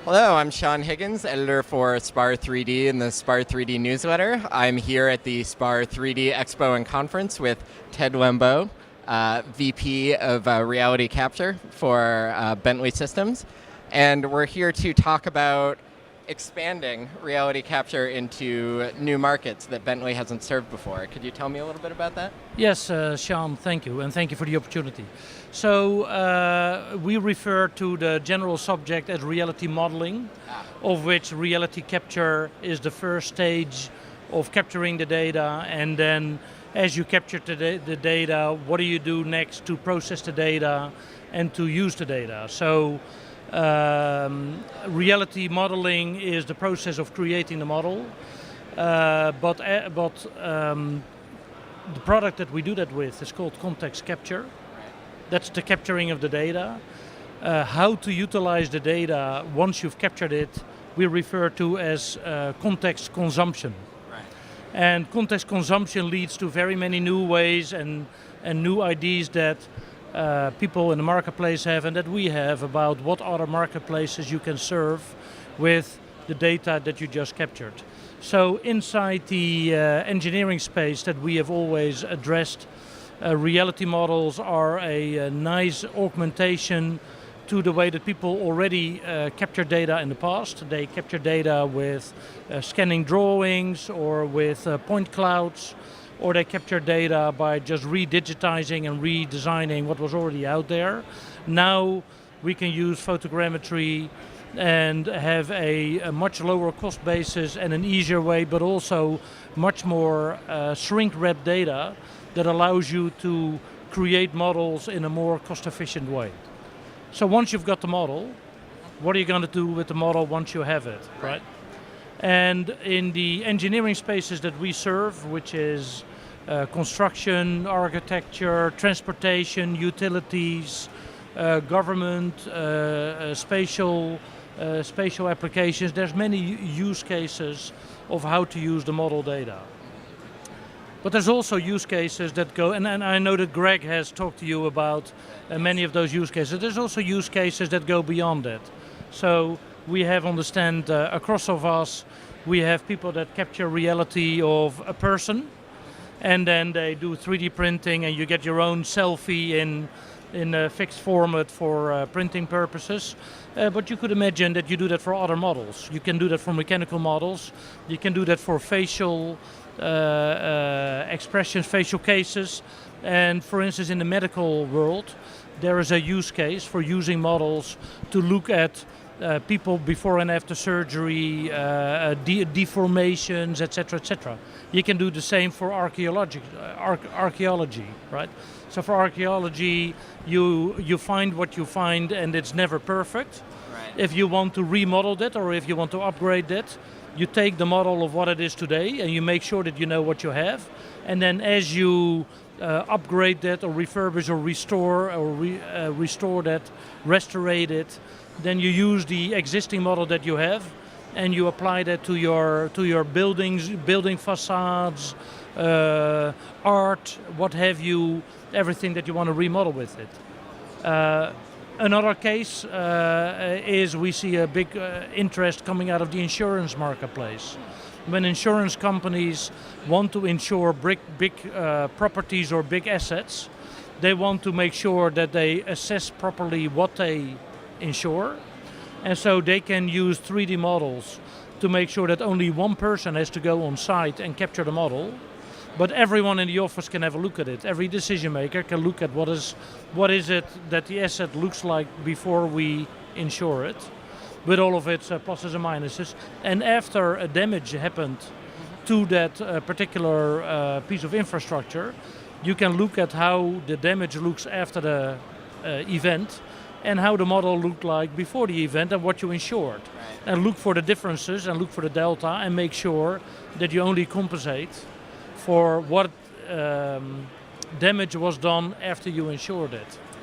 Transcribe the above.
Hello, I'm Sean Higgins, editor for Spar 3D and the Spar 3D newsletter. I'm here at the Spar 3D Expo and Conference with Ted Lembeau, VP of Reality Capture for Bentley Systems. And we're here to talk about expanding reality capture into new markets that Bentley hasn't served before. Could you tell me a little bit about that? Yes, Sean, thank you, and thank you for the opportunity. So we refer to the general subject as reality modeling, of which reality capture is the first stage of capturing the data, and then as you capture the data, what do you do next to process the data and to use the data? So reality modeling is the process of creating the model, but the product that we do that with is called context capture. That's the capturing of the data. How to utilize the data once you've captured it, we refer to as context consumption. Right. And context consumption leads to very many new ways and new ideas that people in the marketplace have and that we have about what other marketplaces you can serve with the data that you just captured. So inside the engineering space that we have always addressed, reality models are a nice augmentation to the way that people already capture data in the past. They capture data with scanning drawings or with point clouds, or they capture data by just redigitizing and redesigning what was already out there. Now we can use photogrammetry and have a much lower cost basis and an easier way, but also much more shrink-wrapped data that allows you to create models in a more cost-efficient way. So once you've got the model, what are you going to do with the model once you have it, right? And in the engineering spaces that we serve, which is construction, architecture, transportation, utilities, government, spatial applications, there's many use cases of how to use the model data. But there's also use cases that go, and I know that Greg has talked to you about many of those use cases. There's also use cases that go beyond that. So we have on the stand across of us, we have people that capture reality of a person, and then they do 3D printing and you get your own selfie in a fixed format for printing purposes. But you could imagine that you do that for other models. You can do that for mechanical models. You can do that for facial expressions, facial cases. And for instance, in the medical world, there is a use case for using models to look at people before and after surgery, deformations, etc., etc. You can do the same for archaeology, right? So for archaeology, you find what you find and it's never perfect. Right. If you want to remodel that or if you want to upgrade that, you take the model of what it is today and you make sure that you know what you have. And then as you upgrade that or refurbish or restore or restore that, restaurate it, then you use the existing model that you have and you apply that to your buildings, building facades, art, what have you, everything that you want to remodel with it. Another case is we see a big interest coming out of the insurance marketplace. When insurance companies want to insure big properties or big assets, they want to make sure that they assess properly what they insure. And so they can use 3D models to make sure that only one person has to go on site and capture the model, but everyone in the office can have a look at it. Every decision maker can look at what is it that the asset looks like before we insure it, with all of its pluses and minuses. And after a damage happened to that particular piece of infrastructure, you can look at how the damage looks after the event and how the model looked like before the event and what you insured. Right. And look for the differences and look for the delta and make sure that you only compensate for what damage was done after you insured it.